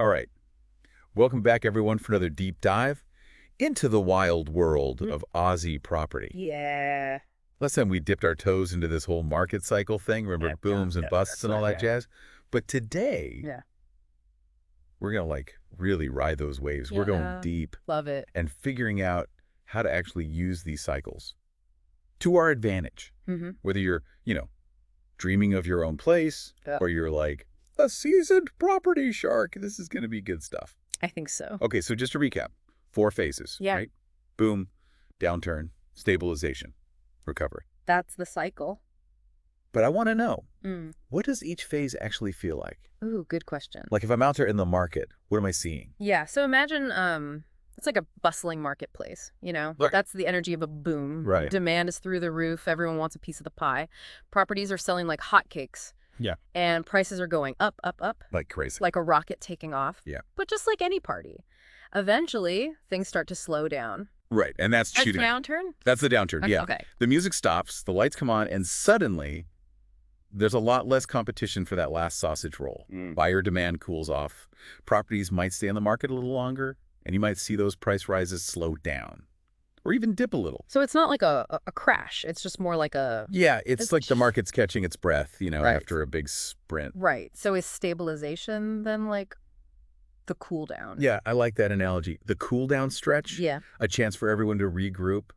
All right. Welcome back, everyone, for another deep dive into the wild world of Aussie property. Yeah. Last time we dipped our toes into this whole market cycle thing, remember Yep, booms and busts that's and all right. that jazz? But today, Yeah. we're going to really ride those waves. We're going Yeah. deep Love it. and figuring out how to actually use these cycles to our advantage. Mm-hmm. Whether you're, dreaming of your own place Yeah. or you're like a seasoned property shark, this is going to be good stuff. I think so. Okay, so just to recap, 4 phases, Yeah. right? Boom, downturn, stabilization, recovery. That's the cycle. But I want to know, Mm. what does each phase actually feel like? Ooh, good question. Like if I'm out there in the market, what am I seeing? Yeah. So imagine it's like a bustling marketplace, Right. That's the energy of a boom. Right. Demand is through the roof. Everyone wants a piece of the pie. Properties are selling like hotcakes. Yeah. And prices are going up, up, up. Like crazy. Like a rocket taking off. Yeah. But just like any party. Eventually, things start to slow down. Right, and that's A shooting. downturn? That's the downturn, yeah. Okay. The music stops, the lights come on, and suddenly there's a lot less competition for that last sausage roll. Buyer demand cools off. Properties might stay on the market a little longer, and you might see those price rises slow down or even dip a little. So it's not like a crash. It's just more like a... Yeah, it's like the market's catching its breath, Right. after a big sprint. Right. So is stabilization then like the cool down? Yeah, I like that analogy. The cool down stretch, Yeah. a chance for everyone to regroup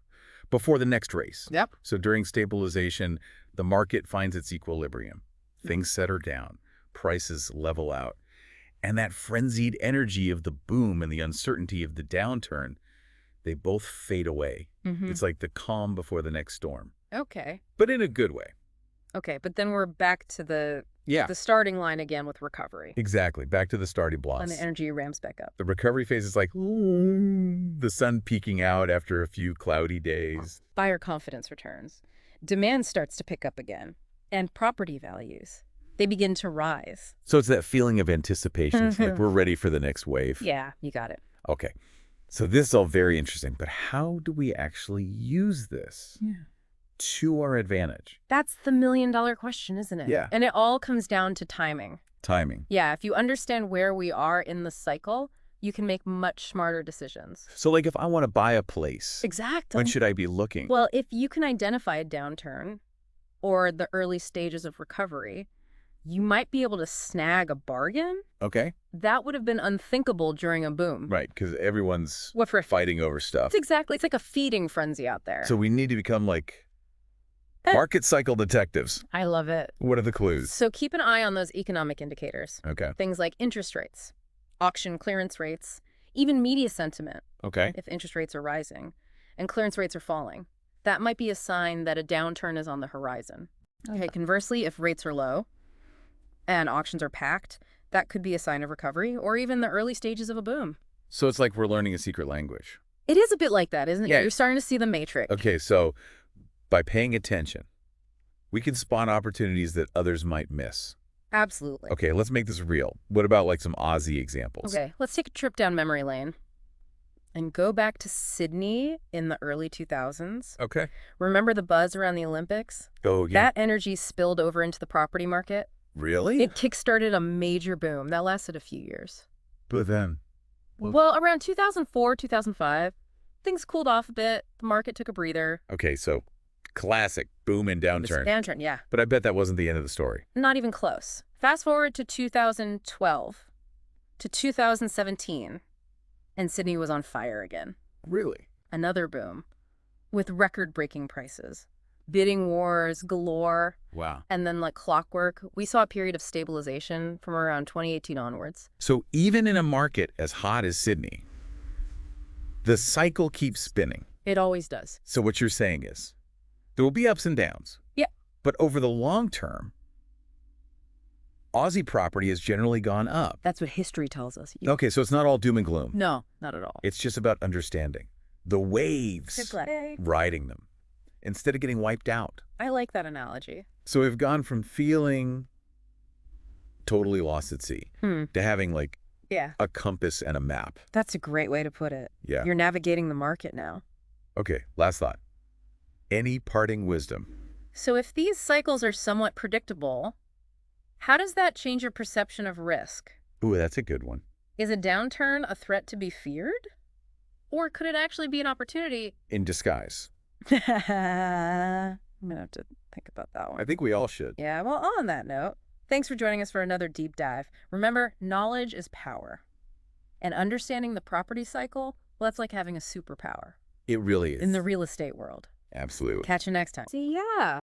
before the next race. Yep. So during stabilization, the market finds its equilibrium. Things settle down, prices level out. And that frenzied energy of the boom and the uncertainty of the downturn, they both fade away. Mm-hmm. It's like the calm before the next storm, Okay. but in a good way. Okay. But then we're back to the Yeah, starting line again with recovery. exactly. Back to the starting And blocks. the energy ramps back up. The recovery phase is like the sun peeking out after a few cloudy days. Buyer confidence returns. Demand starts to pick up again. And property values, they begin to rise. So it's that feeling of anticipation. It's like we're ready for the next wave. Yeah, you got it. Okay. So this is all very interesting, but how do we actually use this to our advantage? That's the million-dollar question, isn't it? Yeah. And it all comes down to timing. Timing. Yeah, if you understand where we are in the cycle, you can make much smarter decisions. So like if I want to buy a place, Exactly. when should I be looking? Well, if you can identify a downturn or the early stages of recovery, you might be able to snag a bargain. Okay. That would have been unthinkable during a boom. Right, because everyone's What for? fighting over stuff. It's like a feeding frenzy out there. So we need to become like market cycle detectives. I love it. What are the clues? So keep an eye on those economic indicators. Okay. Things like interest rates, auction clearance rates, even media sentiment. Okay. If interest rates are rising and clearance rates are falling, that might be a sign that a downturn is on the horizon. Okay, conversely, if rates are low and auctions are packed, that could be a sign of recovery or even the early stages of a boom. So it's like we're learning a secret language. It is a bit like that, isn't it? Yeah. You're starting to see the matrix. Okay, so by paying attention, we can spawn opportunities that others might miss. Absolutely. Okay, let's make this real. What about like some Aussie examples? Okay, let's take a trip down memory lane and go back to Sydney in the early 2000s. Okay. Remember the buzz around the Olympics? Oh, yeah. That energy spilled over into the property market. Really? It kickstarted a major boom that lasted a few years. But then, Well, around 2004, 2005, things cooled off a bit. The market took a breather. okay, so classic boom and downturn. Downturn, yeah. But I bet that wasn't the end of the story. Not even close. Fast forward to 2012 to 2017, and Sydney was on fire again. Really? Another boom with record-breaking prices. Bidding wars galore. Wow. And then like clockwork, we saw a period of stabilization from around 2018 onwards. So even in a market as hot as Sydney, the cycle keeps spinning. It always does. So what you're saying is there will be ups and downs. Yeah. But over the long term, Aussie property has generally gone up. That's what history tells us. Okay, so it's not all doom and gloom. No, not at all. It's just about understanding the waves, riding them, instead of getting wiped out. I like that analogy. So we've gone from feeling totally lost at sea to having like Yeah. a compass and a map. That's a great way to put it. Yeah. You're navigating the market now. Okay, last thought. Any parting wisdom? So if these cycles are somewhat predictable, how does that change your perception of risk? Ooh, that's a good one. Is a downturn a threat to be feared? Or could it actually be an opportunity? In disguise. I'm going to have to think about that one. I think we all should. Yeah, well, on that note, thanks for joining us for another deep dive. Remember, knowledge is power. And understanding the property cycle, well, that's like having a superpower. It really is. In the real estate world. Absolutely. Catch you next time. See ya.